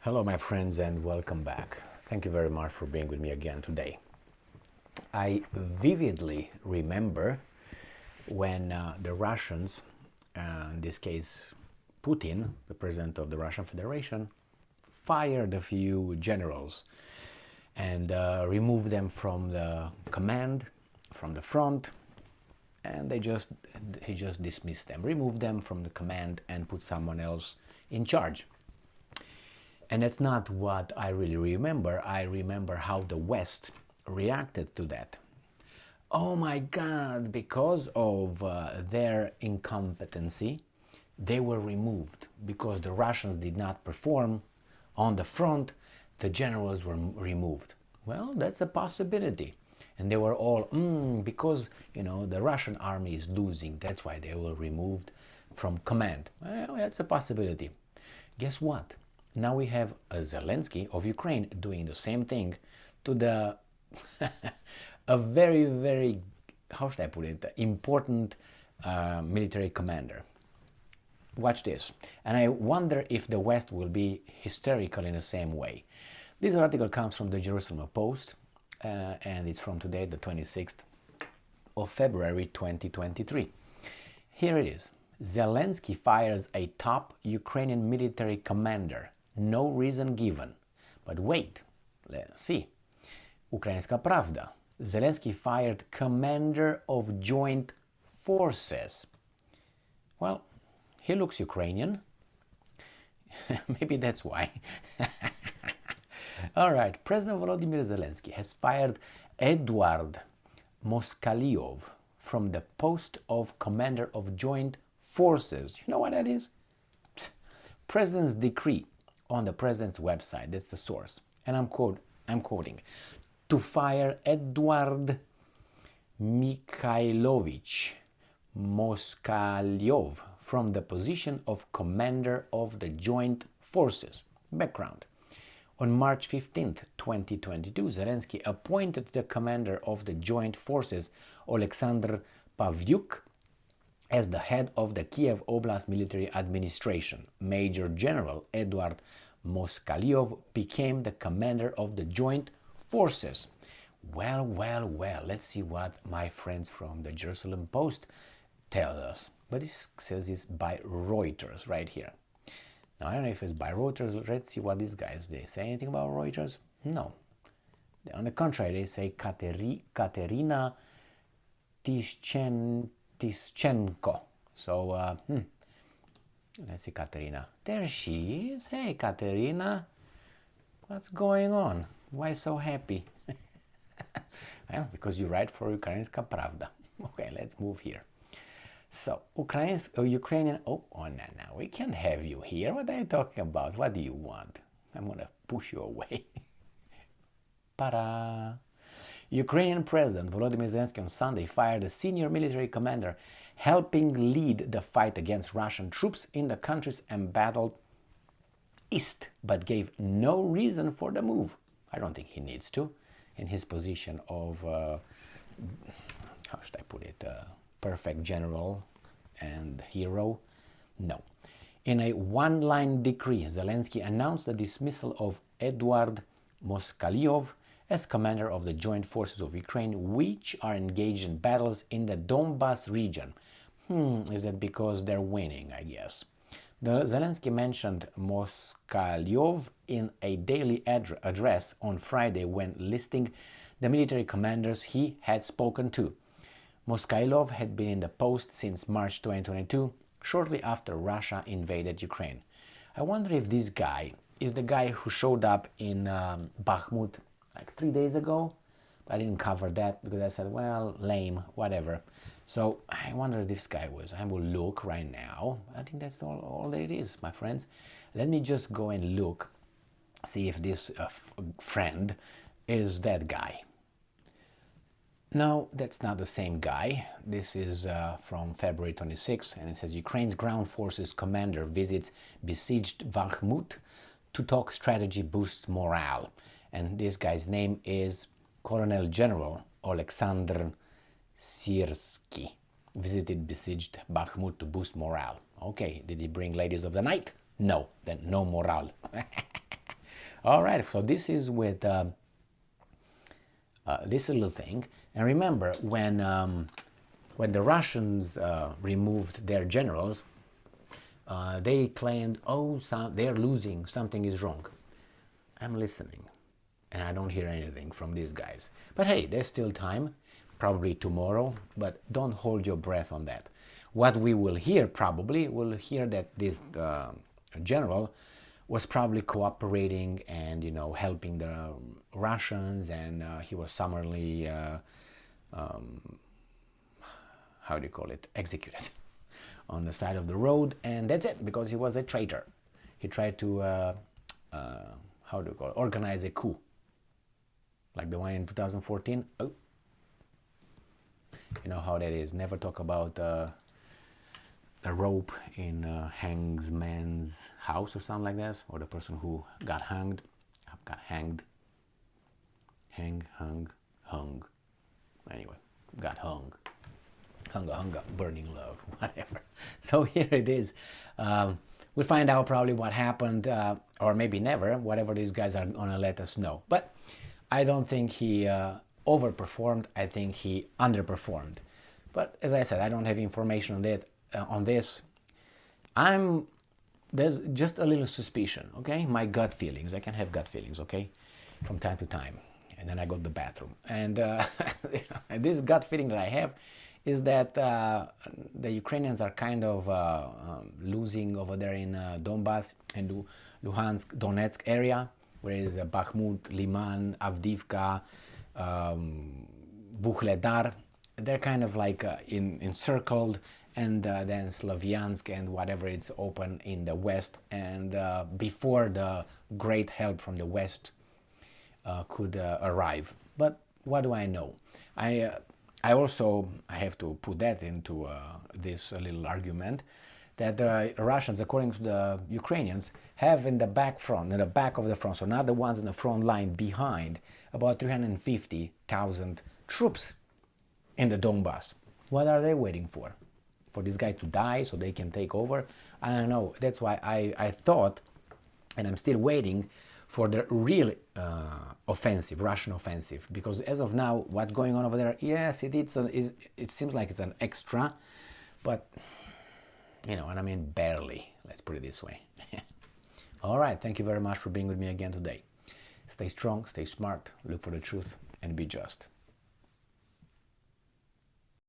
Hello, my friends, and welcome back. Thank you very much for being with me again today. I vividly remember when the Russians, in this case Putin, the president of the Russian Federation, fired a few generals and removed them from the command, from the front, and he just dismissed them, removed them from the command, and put someone else in charge. And that's not what I really remember. I remember how the West reacted to that. Oh my God, because of their incompetency, they were removed. Because the Russians did not perform on the front, the generals were removed. Well, that's a possibility. And they were all, because, the Russian army is losing, that's why they were removed from command. Well, that's a possibility. Guess what? Now we have a Zelensky of Ukraine doing the same thing to the a very, very, how should I put it, important military commander. Watch this. And I wonder if the West will be hysterical in the same way. This article comes from the Jerusalem Post, and it's from today, the 26th of February 2023. Here it is. Zelensky fires a top Ukrainian military commander. No reason given. But wait, let's see. Ukrainska Pravda. Zelensky fired commander of joint forces. Well, he looks Ukrainian. Maybe that's why. All right, President Volodymyr Zelensky has fired Eduard Moskalyov from the post of commander of joint forces. You know what that is? President's decree on the president's website. That's the source. And I'm quoting. To fire Eduard Mikhailovich Moskalyov from the position of commander of the joint forces. Background. On March 15th, 2022, Zelensky appointed the commander of the joint forces, Alexander Pavlyuk, as the head of the Kiev Oblast Military Administration. Major General Eduard Moskalyov became the commander of the joint forces. Well, let's see what my friends from the Jerusalem Post tell us. But it says it's by Reuters right here. Now, I don't know if it's by Reuters. Let's see what these guys, they say anything about Reuters? No. On the contrary, they say Katerina Tishchenko. So, let's see Katerina. There she is. Hey, Katerina. What's going on? Why so happy? Well, because you write for Ukrainska Pravda. Okay, let's move here. So, Ukrainian... Oh, no, we can't have you here. What are you talking about? What do you want? I'm going to push you away. Para! Ukrainian President Volodymyr Zelensky on Sunday fired a senior military commander helping lead the fight against Russian troops in the country's embattled east, but gave no reason for the move. I don't think he needs to, in his position of, how should I put it, perfect general and hero. No. In a one-line decree, Zelensky announced the dismissal of Eduard Moskalyov as commander of the joint forces of Ukraine, which are engaged in battles in the Donbas region. Is that because they're winning, I guess? Zelensky mentioned Moskalyov in a daily address on Friday when listing the military commanders he had spoken to. Moskalyov had been in the post since March 2022, shortly after Russia invaded Ukraine. I wonder if this guy is the guy who showed up in Bakhmut like 3 days ago. I didn't cover that because I said, well, lame, whatever. So I wonder if this guy was. I will look right now. I think that's all that it is, my friends. Let me just go and look, see if this friend is that guy. No, that's not the same guy. This is from February 26, and it says Ukraine's ground forces commander visits besieged Bakhmut to talk strategy boosts morale. And this guy's name is Colonel General Alexander Syrsky. Visited besieged Bakhmut to boost morale. Okay, did he bring ladies of the night? No, then no morale. All right, so this is with this little thing. And remember, when the Russians removed their generals, they claimed, oh, they're losing, something is wrong. I'm listening, and I don't hear anything from these guys. But hey, there's still time, probably tomorrow, but don't hold your breath on that. What we will hear, probably, we'll hear that this general was probably cooperating and, you know, helping the Russians, and he was summarily, how do you call it, executed on the side of the road, and that's it, because he was a traitor. He tried to, how do you call it, organize a coup, like the one in 2014. Oh, you know how that is. Never talk about a rope in a hangman's house or something like that, or the person who got hanged, hung. Anyway, got hung. Hunga, burning love, whatever. So here it is. We'll find out probably what happened, or maybe never, whatever these guys are gonna let us know. But I don't think he overperformed. I think he underperformed. But as I said, I don't have information on that. On this, there's just a little suspicion. Okay, my gut feelings. I can have gut feelings. Okay, from time to time, and then I go to the bathroom. And this gut feeling that I have is that the Ukrainians are kind of losing over there in Donbas and Luhansk, Donetsk area, whereas Bakhmut, Liman, Avdiivka, Vuhledar, they're kind of like encircled, and then Slavyansk and whatever it's open in the west, and before the great help from the west could arrive. But what do I know? I also have to put that into this little argument that the Russians, according to the Ukrainians, have in the back of the front, so not the ones in the front line, behind, about 350,000 troops in the Donbas. What are they waiting for? For this guy to die so they can take over? I don't know. That's why I thought, and I'm still waiting for the real offensive, Russian offensive, because as of now, what's going on over there, yes, it seems like it's an extra, but, you know, and I mean barely, let's put it this way. All right, thank you very much for being with me again today. Stay strong, stay smart, look for the truth, and be just.